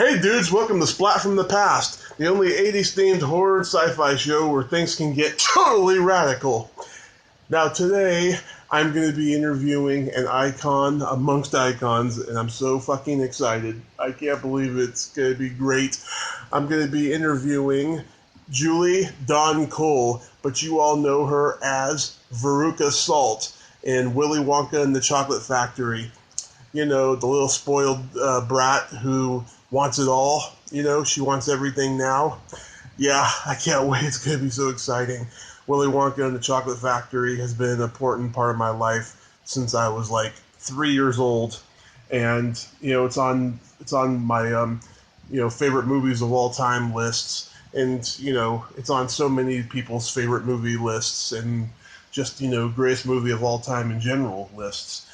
Hey dudes, welcome to Splat from the Past, the only 80s themed horror and sci-fi show where things can get totally radical. Now today, I'm going to be interviewing an icon amongst icons, and I'm so fucking excited. I can't believe it's going to be great. I'm going to be interviewing Julie Dawn Cole, but you all know her as Veruca Salt in Willy Wonka and the Chocolate Factory. You know, the little spoiled brat who wants it all. You know, she wants everything now. Yeah, I can't wait. It's going to be so exciting. Willy Wonka and the Chocolate Factory has been an important part of my life since I was like 3 years old. And, you know, it's on my, favorite movies of all time lists. And, you know, it's on so many people's favorite movie lists and just, greatest movie of all time in general lists.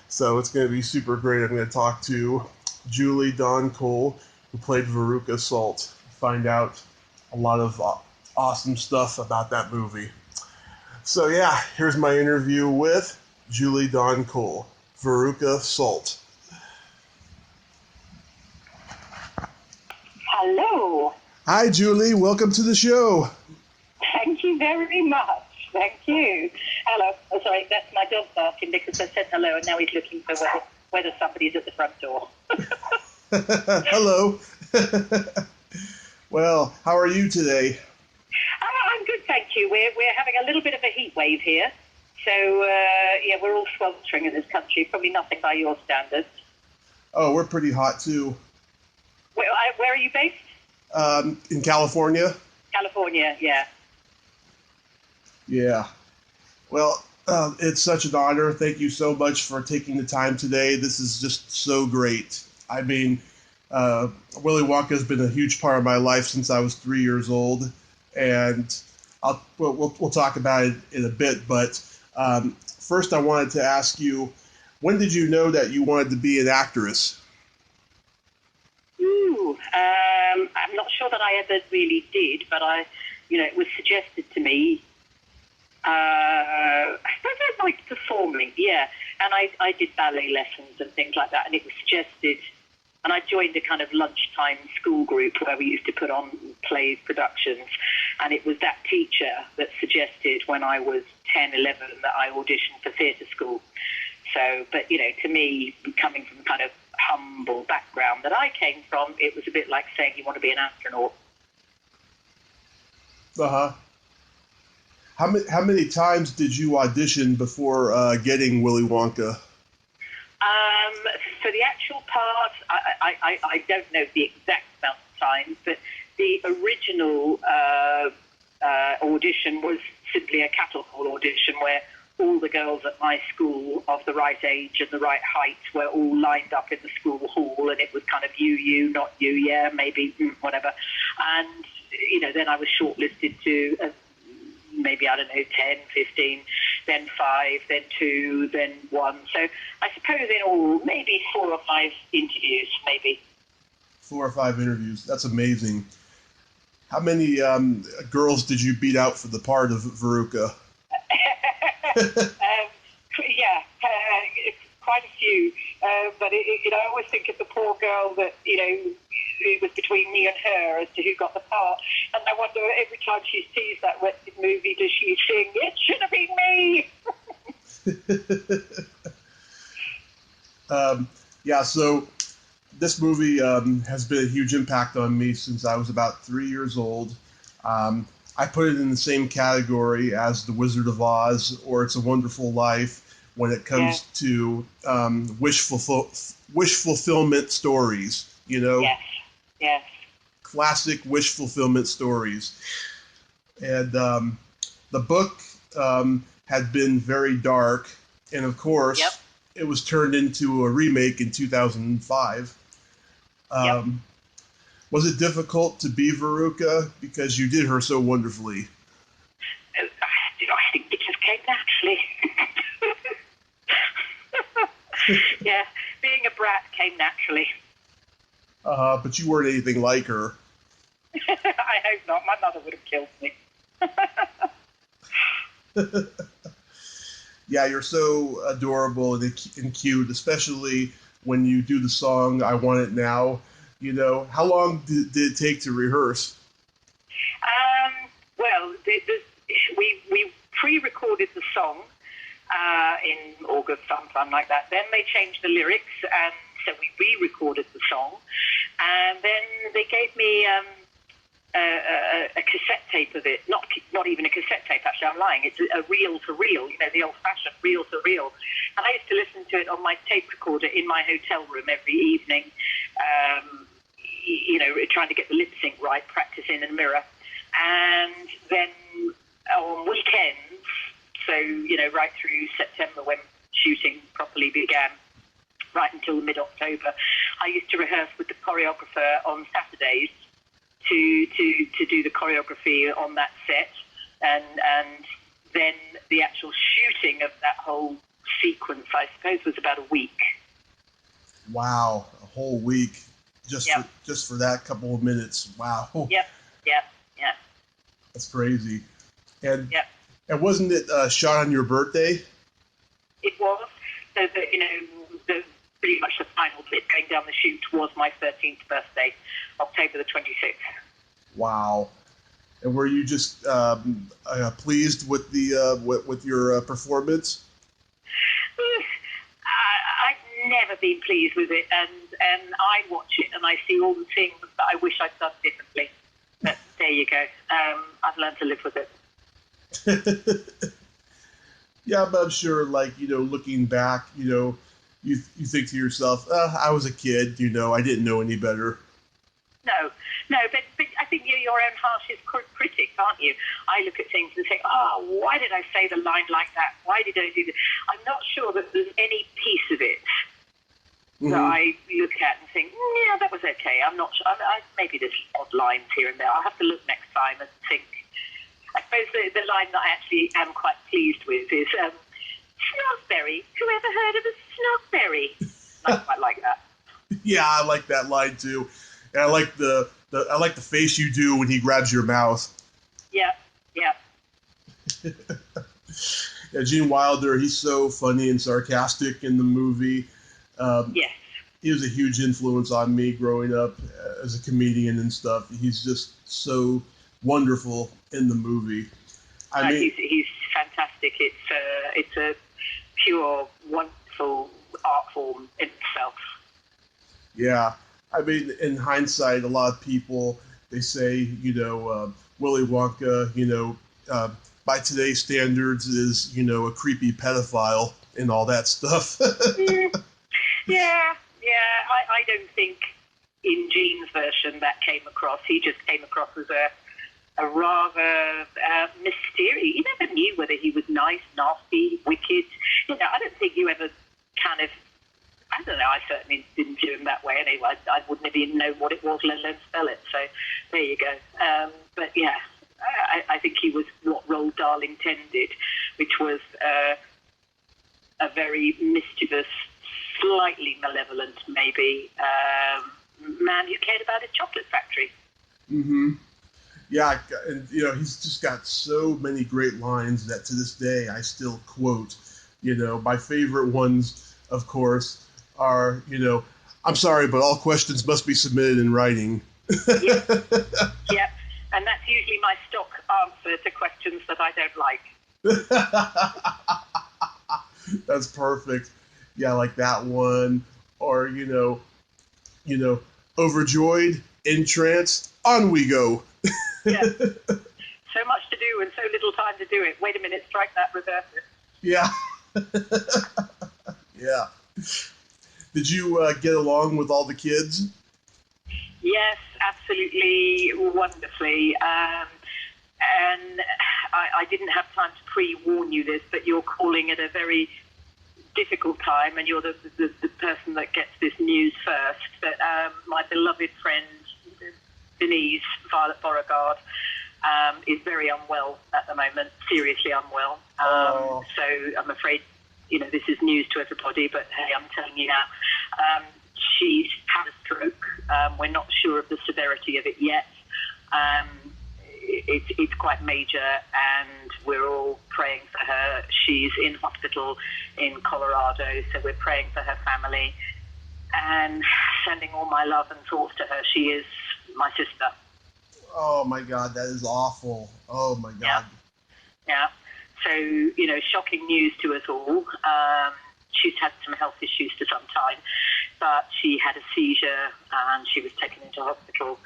So it's going to be super great. I'm going to talk to Julie Dawn Cole, who played Veruca Salt, find out a lot of awesome stuff about that movie. So yeah, here's my interview with Julie Dawn Cole, Veruca Salt. Hello. Hi Julie, welcome to the show. Thank you very much. Thank you. Hello. Oh, sorry, that's my dog barking because I said hello and now he's looking for whether somebody's at the front door. Hello. Well, how are you today? I'm good, thank you. We're having a little bit of a heat wave here. So, we're all sweltering in this country. Probably nothing by your standards. Oh, we're pretty hot too. Where are you based? In California. California, yeah. Yeah. Well, it's such an honor. Thank you so much for taking the time today. This is just so great. I mean, Willy Wonka has been a huge part of my life since I was 3 years old, and we'll talk about it in a bit. But first, I wanted to ask you, when did you know that you wanted to be an actress? I'm not sure that I ever really did, but it was suggested to me. I suppose I liked performing, yeah. And I did ballet lessons and things like that, and it was suggested. And I joined a kind of lunchtime school group where we used to put on plays, productions. And it was that teacher that suggested when I was 10, 11 that I auditioned for theatre school. So, but, to me, coming from kind of humble background that I came from, it was a bit like saying you want to be an astronaut. Uh-huh. How many times did you audition before getting Willy Wonka? For the actual part, I don't know the exact amount of times, but the original audition was simply a cattle call audition where all the girls at my school of the right age and the right height were all lined up in the school hall, and it was kind of you, not you, yeah, maybe, whatever. And, then I was shortlisted to maybe, 10, 15, then 5, then 2, then 1. So I suppose in all, maybe 4 or 5 interviews, maybe. 4 or 5 interviews. That's amazing. How many girls did you beat out for the part of Veruca? Quite a few. But I always think of the poor girl that, it was between me and her as to who got the part. And I wonder every time she sees that wretched movie, does she sing, "It should have been me"? So this movie has been a huge impact on me since I was about 3 years old. I put it in the same category as The Wizard of Oz or It's a Wonderful Life when it comes to wish fulfillment stories, Yes. Classic wish fulfillment stories. And the book had been very dark, and of course, it was turned into a remake in 2005. Was it difficult to be Veruca because you did her so wonderfully? I think it just came naturally. Yeah, being a brat came naturally. But you weren't anything like her. I hope not. My mother would have killed me. Yeah, you're so adorable and cute, especially when you do the song "I Want It Now." How long did it take to rehearse? Well, we pre-recorded the song in August, sometime like that. Then they changed the lyrics, and so we re-recorded the song. And then they gave me a cassette tape of it. Not even a cassette tape, actually, I'm lying. It's a reel-to-reel, the old-fashioned reel-to-reel. And I used to listen to it on my tape recorder in my hotel room every evening, trying to get the lip sync right, practicing in a mirror. And then on weekends, so, right through September when shooting properly began, right until mid-October, I used to rehearse with the choreographer on Saturdays to do the choreography on that set, and then the actual shooting of that whole sequence, I suppose, was about a week. Wow, a whole week just for that couple of minutes. Wow. Yep. That's crazy. And wasn't it shot on your birthday? It was. So that, pretty much the final bit going down the shoot was my 13th birthday, October the 26th. Wow. And were you just pleased with the with your performance? I've never been pleased with it, and I watch it and I see all the things that I wish I'd done differently. But there you go. I've learned to live with it. Yeah, but I'm sure, looking back, you think to yourself, I was a kid, I didn't know any better. No, but I think you're your own harshest critic, aren't you? I look at things and think, why did I say the line like that? Why did I do that? I'm not sure that there's any piece of it that I look at and think, yeah, that was okay. I'm not sure. Maybe there's odd lines here and there. I'll have to look next time and think. I suppose the line that I actually am quite pleased with is snogberry. Who ever heard of a snogberry? I quite like that. Yeah, I like that line too. And I like the face you do when he grabs your mouth. Yeah. Yeah, Gene Wilder, he's so funny and sarcastic in the movie. Yes. He was a huge influence on me growing up as a comedian and stuff. He's just so wonderful in the movie. I mean, he's fantastic. It's a pure, wonderful art form in itself. Yeah. I mean, in hindsight, a lot of people, they say, Willy Wonka, by today's standards is, a creepy pedophile and all that stuff. Yeah. I don't think in Gene's version that came across. He just came across as a rather mysterious. You never knew whether he was nice, nasty, wicked. I don't think you ever kind of, I don't know, I certainly didn't view him that way anyway. I wouldn't have even known what it was, let alone spell it. So there you go. But yeah, I think he was what Roald Dahl intended, which was a very mischievous, slightly malevolent, maybe, man who cared about his chocolate factory. Mm-hmm. Yeah, and he's just got so many great lines that to this day I still quote. My favorite ones, of course, are, I'm sorry, but all questions must be submitted in writing. Yep. And that's usually my stock answer to questions that I don't like. That's perfect. Yeah, like that one. Or, overjoyed, entranced, on we go. Yeah. So much to do and so little time to do it. Wait a minute, strike that, reverse it. Yeah. Yeah. Did you get along with all the kids? Yes, absolutely, wonderfully. And I didn't have time to pre-warn you this, but you're calling at a very difficult time, and you're the person that gets this news first. But my beloved friend, Denise Violet Beauregard, is very unwell at the moment, seriously unwell. So I'm afraid, this is news to everybody, but hey, I'm telling you now. She's had a stroke. We're not sure of the severity of it yet. It's quite major, and we're all praying for her. She's in hospital in Colorado, so we're praying for her family. and sending all my love and thoughts to her. She is my sister. Oh my God, that is awful. Oh my God. Yeah. So, shocking news to us all. She's had some health issues for some time, but she had a seizure and she was taken into hospital.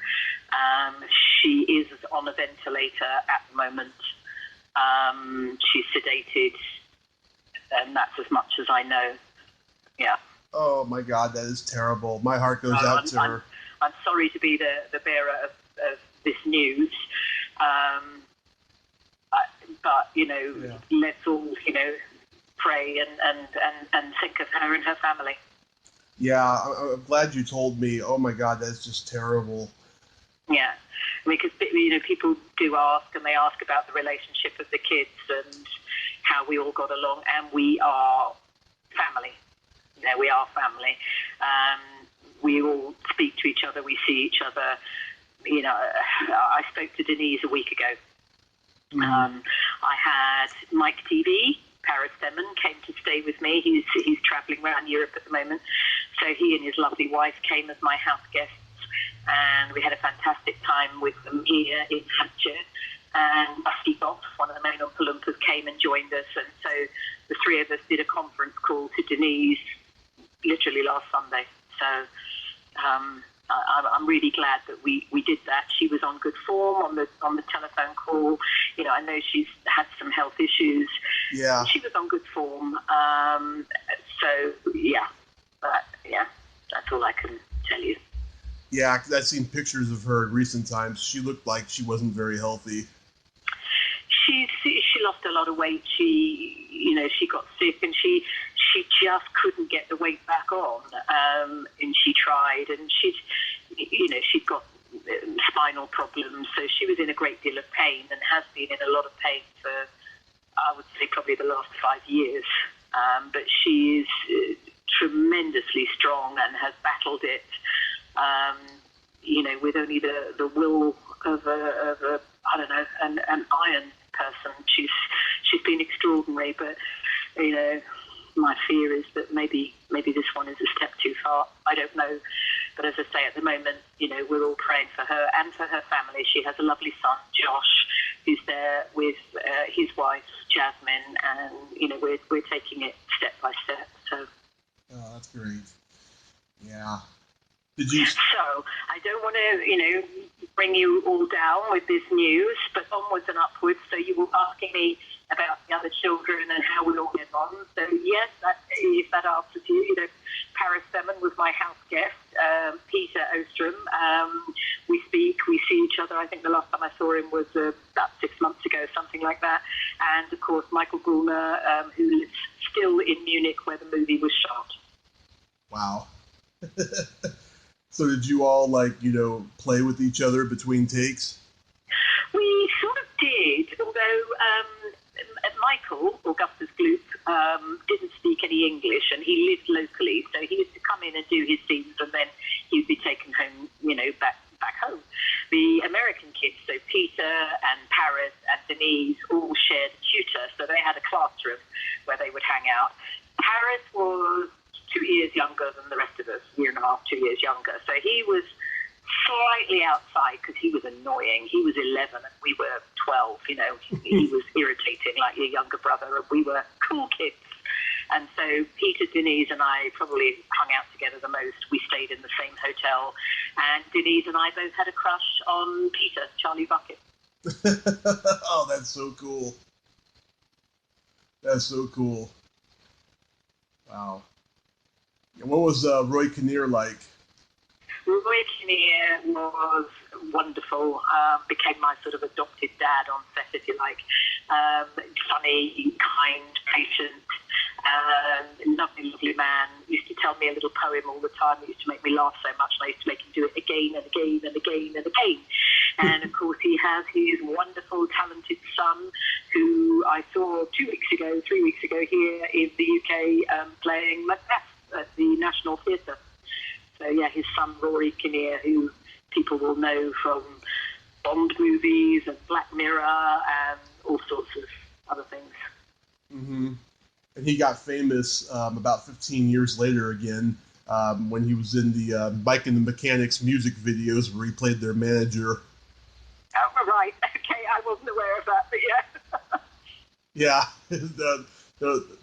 She is on a ventilator at the moment. She's sedated, and that's as much as I know. Yeah. Oh my God, that is terrible. My heart goes out to her. I'm sorry to be the bearer of this news. But let's all, pray and think of her and her family. Yeah, I'm glad you told me. Oh my God, that's just terrible. Yeah, because people do ask, and they ask about the relationship of the kids and how we all got along, and we are family. We are family. We all speak to each other. We see each other. I spoke to Denise a week ago. I had Mike TV, Paris Demon, came to stay with me. He's travelling around Europe at the moment. So he and his lovely wife came as my house guests, and we had a fantastic time with them here in Hampshire. And Rusty Bob, one of the main Oompa Loompas, came and joined us. And so the three of us did a conference call to Denise literally last Sunday. So I'm really glad that we did that. She was on good form on the telephone call. I know she's had some health issues. Yeah. She was on good form. That's all I can tell you. Yeah, because I've seen pictures of her in recent times. She looked like she wasn't very healthy. She lost a lot of weight. She got sick, and she just couldn't get the weight back on. And she tried, and she'd got spinal problems, so she was in a great deal of pain and has been in a lot of pain for, I would say, probably the last 5 years. But she is tremendously strong and has battled it. With only the will of an iron person. She's been extraordinary, but my fear is that maybe this one is a step too far. I don't know, but as I say, at the moment, we're all praying for her and for her family. She has a lovely son, Josh, who's there with his wife, Jasmine, and we're taking it step by step. So. Oh, that's great. Yeah. So I don't want to, bring you all down with this news, but onwards and upwards. So you were asking me about the other children and how we all get on. So yes, if that answers you, Paris Demon was my house guest. Peter Ostrom. We speak, we see each other. I think the last time I saw him was about 6 months ago, something like that. And of course, Michael Brunner, who lives still in Munich, where the movie was shot. Wow. So did you all, play with each other between takes? We sort of did, although Michael, Augustus Gloop, didn't speak any English, and he lived locally, so he used to come in and do his scenes, and then he'd be taken home, back home. The American kids, so Peter and Paris and Denise, all shared a tutor, so they had a classroom where they would hang out. Paris was 2 years younger than the rest of us, 1.5 years, 2 years younger. So he was slightly outside because he was annoying. He was 11 and we were 12, He was irritating like your younger brother, and we were cool kids. And so Peter, Denise and I probably hung out together the most. We stayed in the same hotel. And Denise and I both had a crush on Peter, Charlie Bucket. Oh, that's so cool. That's so cool. Wow. And what was Roy Kinnear like? Roy Kinnear was wonderful. Became my sort of adopted dad on set, if you like. Funny, kind, patient, lovely man. Used to tell me a little poem all the time. It used to make me laugh so much, and I used to make him do it again and again and again and again. And of course, he has his wonderful, talented son, who I saw 3 weeks ago here in the UK, playing Macbeth at the National Theatre. So yeah, his son Rory Kinnear, who people will know from Bond movies and Black Mirror and all sorts of other things. Mm-hmm. And he got famous about 15 years later again when he was in the Mike and the Mechanics music videos where he played their manager. Oh, right. Okay, I wasn't aware of that, but yeah. Yeah,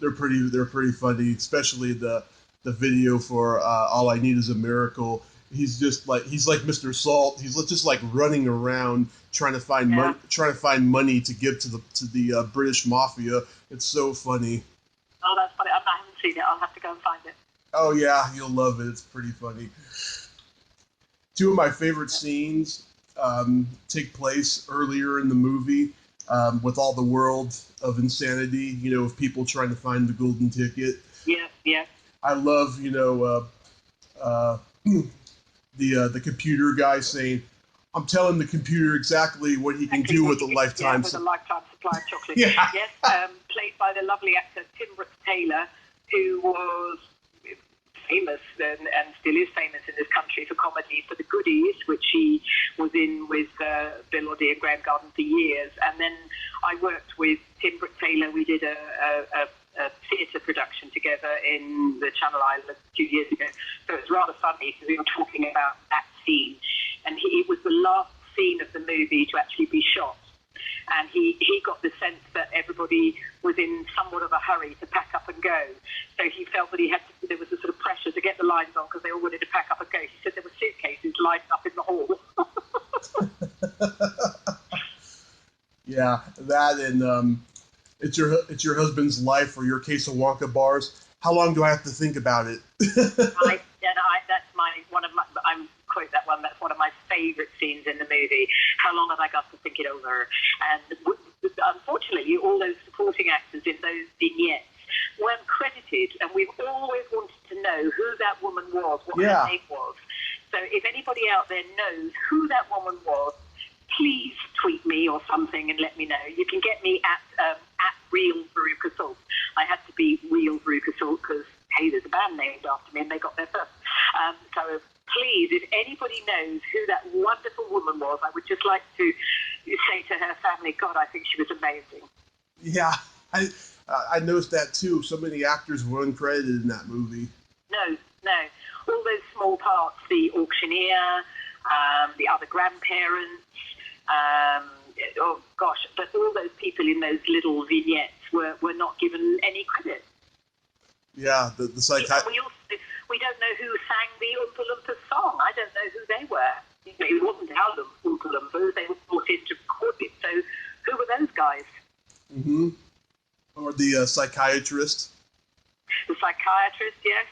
they're pretty funny, especially the video for All I Need Is a Miracle. He's like Mr. Salt. He's just like running around trying to find money to give to the British Mafia. It's so funny. Oh, that's funny. I haven't seen it. I'll have to go and find it. Oh yeah, you'll love it. It's pretty funny. Two of my favorite scenes take place earlier in the movie with all the world of insanity. Of people trying to find the golden ticket. Yeah. I love the computer guy saying, "I'm telling the computer exactly what he can do with a lifetime supply of chocolate." Yeah. Yes, played by the lovely actor Tim Taylor, who was famous and still is famous in this country for comedy for The Goodies, which he was in with Bill Oddie and Graham Garden for years. And then I worked with Tim Taylor. We did a theatre production together in the Channel Islands a few years ago. So it was rather funny because we were talking about that scene. And it was the last scene of the movie to actually be shot. And he got the sense that everybody was in somewhat of a hurry to pack up and go. So he felt that there was a sort of pressure to get the lines on because they all wanted to pack up and go. He said there were suitcases lined up in the hall. Yeah, that and it's your husband's life or Your Case of Wonka bars. How long do I have to think about it? I'm quote that one. That's one of my favourite scenes in the movie. How long have I got to think it over? And unfortunately, all those supporting actors in those vignettes weren't credited, and we've always wanted to know who that woman was, what her name was. So if anybody out there knows who that woman was, please tweet me or something and let me know. You can get me at Real Veruca Salt. I had to be Real Veruca Salt because, hey, there's a band named after me and they got there first. So please, if anybody knows who that wonderful woman was, I would just like to say to her family, God, I think she was amazing. Yeah, I noticed that too. So many actors were uncredited in that movie. No. All those small parts, the auctioneer, the other grandparents, but all those people in those little vignettes were not given any credit. Yeah, the psychiatrist. We don't know who sang the Oompa Loompa song. I don't know who they were. It wasn't our Oompa Loompas. They were brought in to record it. So who were those guys? Mm-hmm. Or the psychiatrist. The psychiatrist, yes.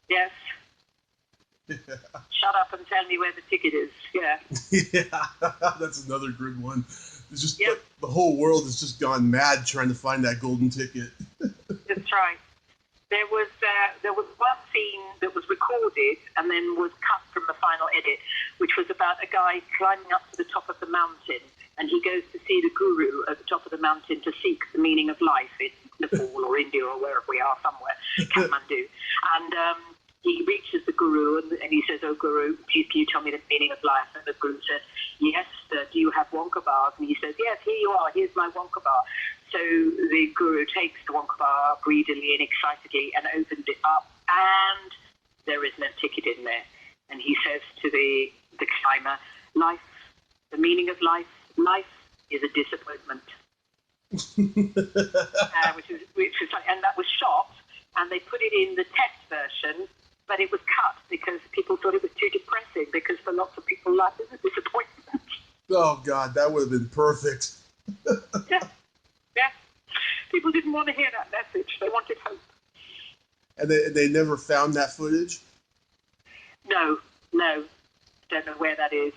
Yeah. Shut up and tell me where the ticket is. Yeah. Yeah, that's another good one. It's just the whole world has just gone mad trying to find that golden ticket. That's right. There was one scene that was recorded and then was cut from the final edit, which was about a guy climbing up to the top of the mountain, and he goes to see the guru at the top of the mountain to seek the meaning of life in Nepal or India or wherever we are, somewhere, Kathmandu. And he reaches the guru and he says, "Oh, guru, please can you tell me the meaning of life?" And the guru says, "Yes, do you have Wonka bars?" And he says, "Yes, here you are, here's my Wonka bar." So the guru takes the Wonka bar greedily and excitedly and opens it up, and there is no ticket in there. And he says to the climber, "Life, the meaning of life is a disappointment." which is like, and that was shot, and they put it in the test version, but it was cut because people thought it was too depressing, because for lots of people, life is a disappointment. Oh, God, that would have been perfect. Yeah. People didn't want to hear that message. They wanted hope. And they never found that footage? No. Don't know where that is.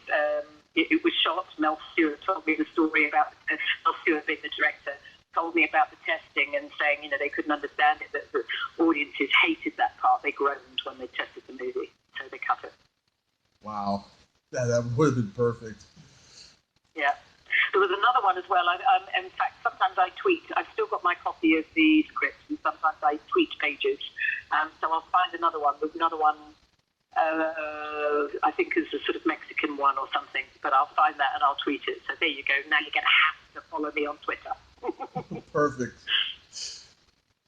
It was shot. Mel Stewart told me the story about Mel Stewart being the director. Told me about the testing and saying, they couldn't understand it, that the audiences hated that part. They groaned when they tested the movie, so they cut it. Wow. That would have been perfect. Yeah. There was another one as well. In fact, sometimes I tweet. I've still got my copy of the script, and sometimes I tweet pages. So I'll find another one. There's another one, I think is a sort of Mexican one or something, but I'll find that and I'll tweet it. So there you go. Now you're going to have to follow me on Twitter. Perfect.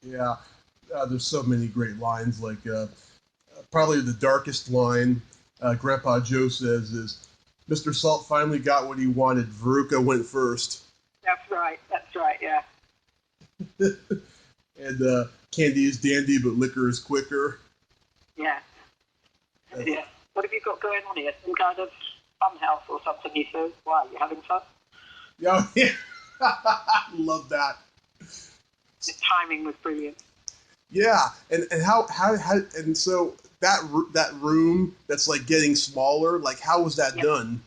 Yeah. There's so many great lines, like probably the darkest line Grandpa Joe says is, "Mr. Salt finally got what he wanted. Veruca went first." That's right, yeah. And candy is dandy, but liquor is quicker. Yeah. Yeah. What have you got going on here? Some kind of fun house or something, you said? Why, you having fun? Yeah, love that. The timing was brilliant. Yeah, and how and so that room that's like getting smaller, like how was that done?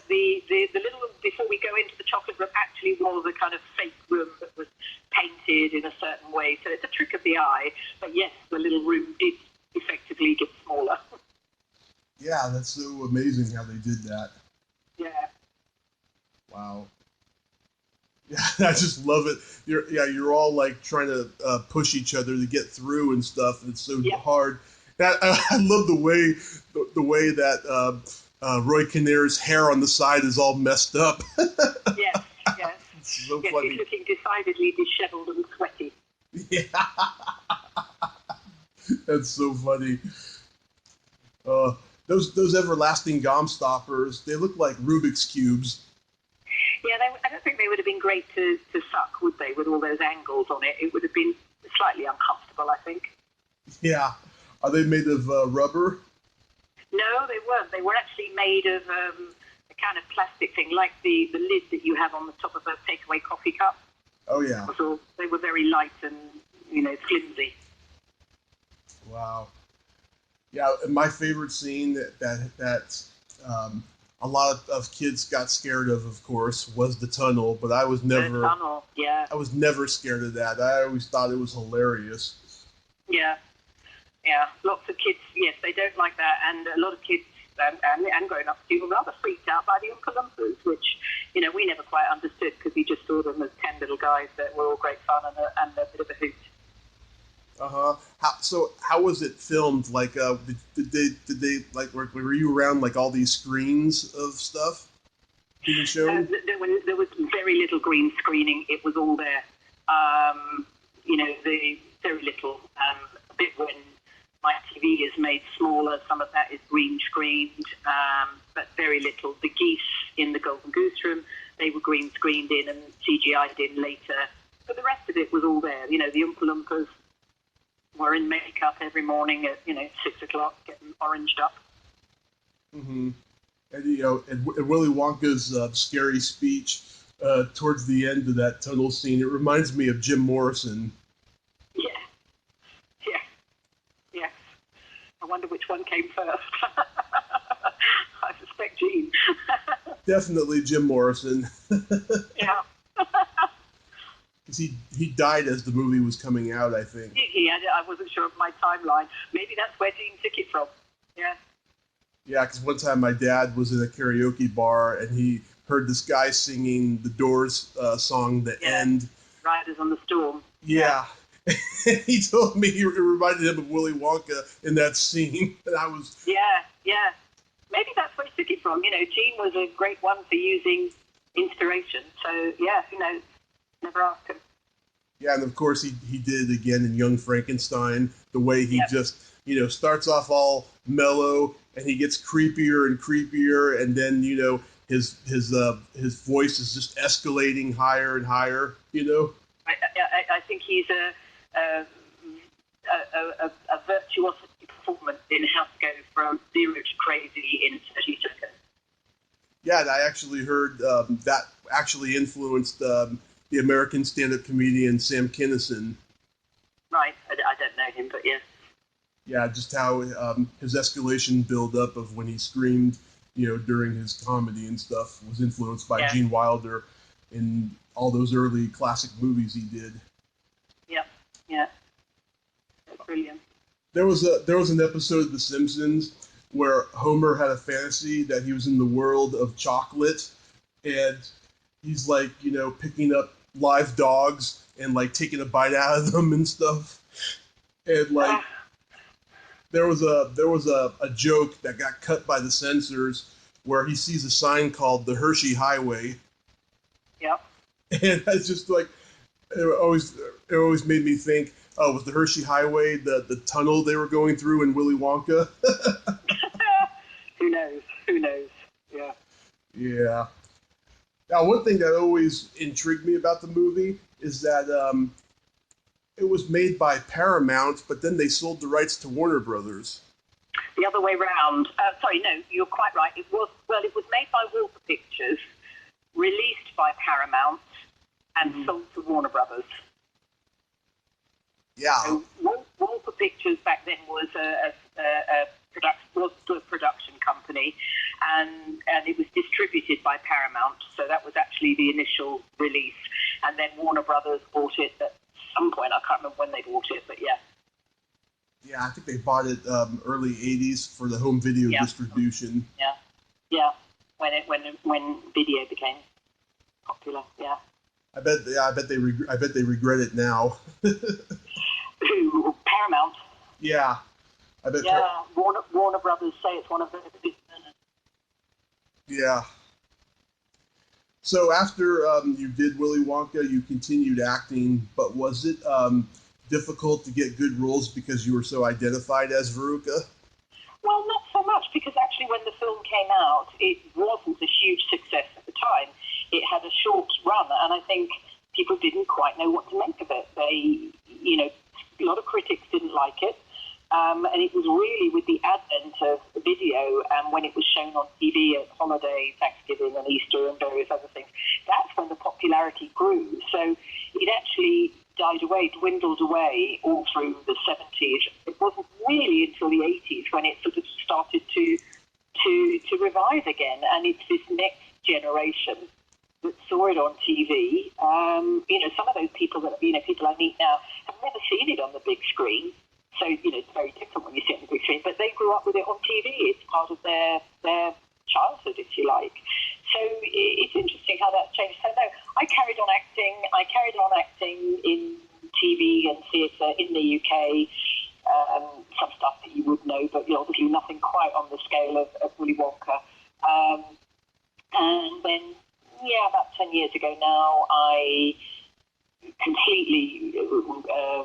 The little room before we go into the chocolate room actually was a kind of fake room that was painted in a certain way, so it's a trick of the eye. But yes, the little room did effectively get smaller. Yeah, that's so amazing how they did that. Yeah. Wow. Yeah, I just love it. You're all like trying to push each other to get through and stuff, and it's so hard. I love the way that Roy Kinnear's hair on the side is all messed up. Yes. It's so yes, funny. he's looking decidedly disheveled and sweaty. Yeah, that's so funny. Those everlasting gom stoppers, they look like Rubik's cubes. Yeah, I don't think they would have been great to suck, would they, with all those angles on it? It would have been slightly uncomfortable, I think. Yeah. Are they made of rubber? No, they weren't. They were actually made of a kind of plastic thing, like the lid that you have on the top of a takeaway coffee cup. Oh, yeah. So they were very light and, flimsy. Wow. Yeah, my favorite scene that a lot of kids got scared of course, was the tunnel. But I was never. The tunnel, yeah. I was never scared of that. I always thought it was hilarious. Yeah, lots of kids. Yes, they don't like that, and a lot of kids and grown-ups too were rather freaked out by the Oompa Loompas, which we never quite understood because we just saw them as 10 little guys that were all great fun and a bit of a hoot. How was it filmed? Like, did they like were you around like all these screens of stuff being shown? There was very little green screening. It was all there. The very little. A bit when my TV is made smaller, some of that is green screened, but very little. The geese in the Golden Goose Room, they were green screened in and CGI'd in later. But the rest of it was all there. The Oompa Loompas were in makeup every morning at 6 o'clock, getting oranged up. Mm-hmm. And Willy Wonka's scary speech towards the end of that tunnel scene, it reminds me of Jim Morrison. Yeah. I wonder which one came first. I suspect Gene. Definitely Jim Morrison. Yeah. Because he died as the movie was coming out, I think. I wasn't sure of my timeline. Maybe that's where Gene took it from. Yeah. Yeah, because one time my dad was in a karaoke bar and he heard this guy singing the Doors song, The End. Riders on the Storm. Yeah. He told me it reminded him of Willy Wonka in that scene. And I was... Yeah. Maybe that's where he took it from. Gene was a great one for using inspiration. So, yeah, who knows? Never asked him. Yeah, and of course he did it again in Young Frankenstein, the way he just, starts off all mellow and he gets creepier and creepier, and then, his voice is just escalating higher and higher, I think he's a virtuosity performance in how to go from 0 to crazy in 30 seconds. Yeah, and I actually heard that actually influenced the American stand-up comedian Sam Kinison. Right, I don't know him, but yeah. Yeah, just how his escalation build-up of when he screamed, during his comedy and stuff was influenced by Gene Wilder in all those early classic movies he did. Yeah. That's brilliant. There was an episode of The Simpsons where Homer had a fantasy that he was in the world of chocolate, and he's like, picking up live dogs and like taking a bite out of them and stuff. And like there was a joke that got cut by the censors where he sees a sign called the Hershey Highway. Yep. And that's just like it always made me think, Oh, with the Hershey Highway, the tunnel they were going through in Willy Wonka. Who knows? Who knows? Yeah. Yeah. Now, one thing that always intrigued me about the movie is that it was made by Paramount, but then they sold the rights to Warner Brothers. The other way round. Sorry, no, you're quite right. It was made by Wonka Pictures, released by Paramount, and sold to Warner Brothers. Yeah. So Wonka Pictures back then was a production company, and it was distributed by Paramount. So that was actually the initial release, and then Warner Brothers bought it at some point. I can't remember when they bought it, but yeah. Yeah, I think they bought it early '80s for the home video distribution. Yeah. When video became popular. Yeah. I bet they regret it now. Who? Paramount. Yeah. I bet. Yeah. Warner Brothers say it's one of the biggest. Yeah. So after you did Willy Wonka, you continued acting, but was it difficult to get good roles because you were so identified as Veruca? Well, not so much, because actually when the film came out, it wasn't a huge success at the time. It had a short run, and I think people didn't quite know what to make of it. A lot of critics didn't like it, and it was really with the advent of video and when it was shown on TV at holiday, Thanksgiving and Easter and various other things, that's when the popularity grew. So it actually died away, dwindled away all through the 70s. It wasn't really until the 80s when it sort of started to revive again, and it's this next generation that saw it on TV. Some of those people people I meet now have never seen it on the big screen, so it's very different when you see it on the big screen. But they grew up with it on TV. It's part of their childhood, if you like. So it's interesting how that changed. So no, I carried on acting. I carried on acting in TV and theatre in the UK. Some stuff that you would know, but obviously nothing quite on the scale of Willy Wonka. And then, about 10 years ago now, I completely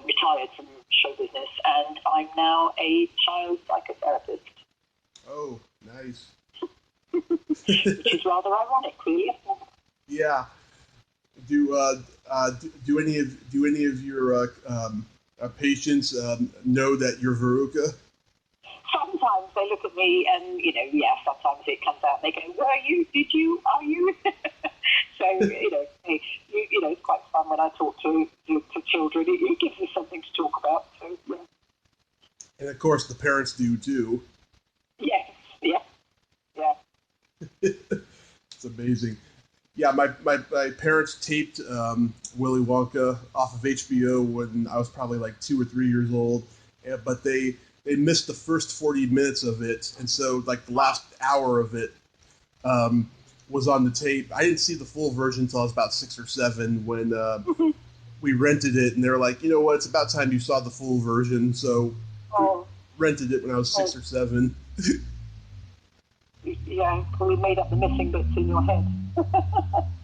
retired from show business, and I'm now a child psychotherapist. Oh, nice. Which is rather ironic, really. Yeah. Do any of your patients know that you're Veruca? Sometimes they look at me and, sometimes it comes out and they go, were you? Did you? Are you? So, it's quite fun when I talk to children. It gives me something to talk about. So, yeah. And, of course, the parents do, too. Yes, yeah. It's amazing. Yeah, my parents taped Willy Wonka off of HBO when I was probably like 2 or 3 years old, but they missed the first 40 minutes of it, and so like the last hour of it was on the tape. I didn't see the full version until I was about 6 or 7 when we rented it, and they were like, you know what, it's about time you saw the full version, so rented it when I was 6 or 7. Yeah, we made up the missing bits in your head.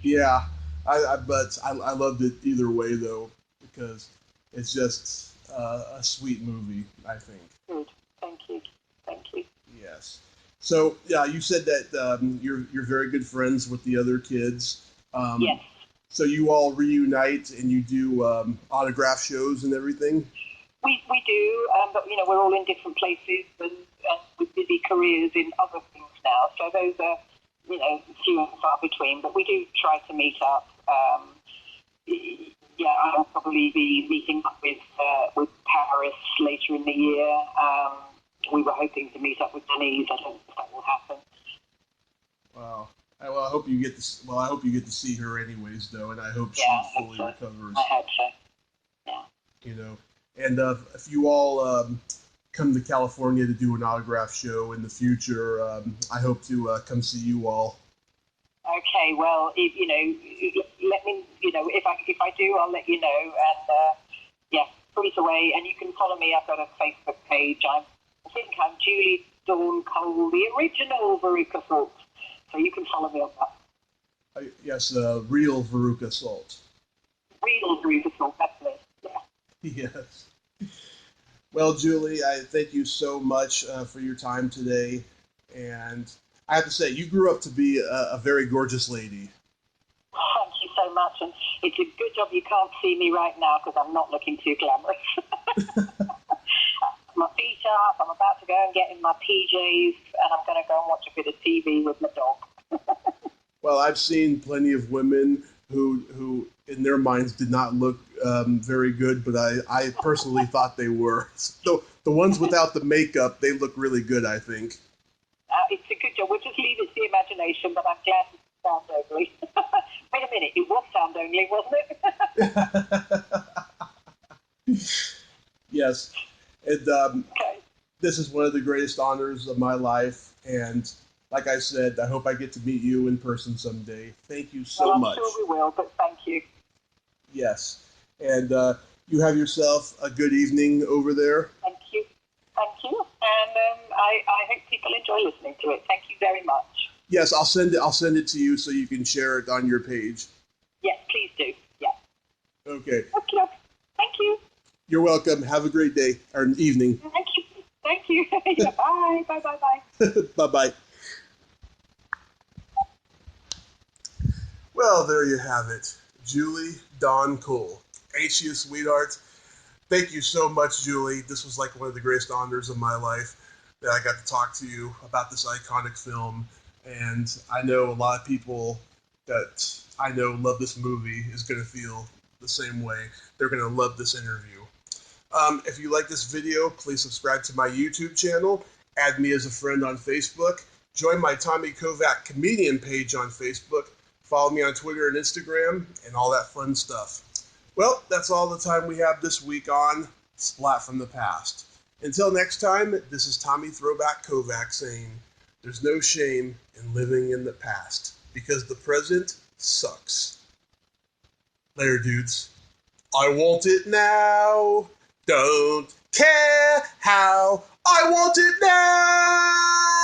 Yeah, but I loved it either way, though, because it's just a sweet movie, I think. Good. Thank you. Yes. So, yeah, you said that you're very good friends with the other kids. Yes. So you all reunite and you do autograph shows and everything? We do, but, we're all in different places and with busy careers in other things now. So those are, few and far between. But we do try to meet up. I'll probably be meeting up with Paris later in the year. We were hoping to meet up with Denise. I don't know if that will happen. Wow. Well, I hope you get to. Well, I hope you get to see her anyways, though, and I hope she fully recovers. I hope so. Yeah. And if you all come to California to do an autograph show in the future, I hope to come see you all. Okay. Well, let me. If I do, I'll let you know. And please away. And you can follow me. I've got a Facebook page. I think I'm Julie Dawn Cole, the original Veruca Salt. So you can follow me on that. Yes, real Veruca Salt. Real Veruca Salt, definitely. Yeah. Yes. Well, Julie, I thank you so much for your time today. And I have to say, you grew up to be a very gorgeous lady. Thank you so much, and it's a good job you can't see me right now because I'm not looking too glamorous. My feet up, I'm about to go and get in my PJs, and I'm going to go and watch a bit of TV with my dog. Well, I've seen plenty of women who in their minds did not look very good, but I personally thought they were. The ones without the makeup, they look really good, I think. It's a good job. We'll just leave it to the imagination, but I'm glad it sound only. Wait a minute, it was sound only, wasn't it? Yes. And Okay. this is one of the greatest honors of my life. And like I said, I hope I get to meet you in person someday. Thank you so Well, I'm much. sure we will, but thank you. Yes. And you have yourself a good evening over there. Thank you. Thank you. And I hope people enjoy listening to it. Thank you very much. Yes, I'll send it to you so you can share it on your page. Yes, please do. Yeah. Okay. Okay. Thank you. You're welcome. Have a great day or evening. Thank you. Thank you. Yeah, bye. Bye. Bye. Bye. Bye-bye. Well, there you have it. Julie Dawn Cole. Ain't she a sweetheart? Thank you so much, Julie. This was like one of the greatest honors of my life that I got to talk to you about this iconic film. And I know a lot of people that I know love this movie is going to feel the same way. They're going to love this interview. If you like this video, please subscribe to my YouTube channel. Add me as a friend on Facebook. Join my Tommy Kovac comedian page on Facebook. Follow me on Twitter and Instagram and all that fun stuff. Well, that's all the time we have this week on Splat from the Past. Until next time, this is Tommy Throwback Kovac saying, there's no shame in living in the past because the present sucks. Later, dudes. I want it now. Don't care how. I want it now.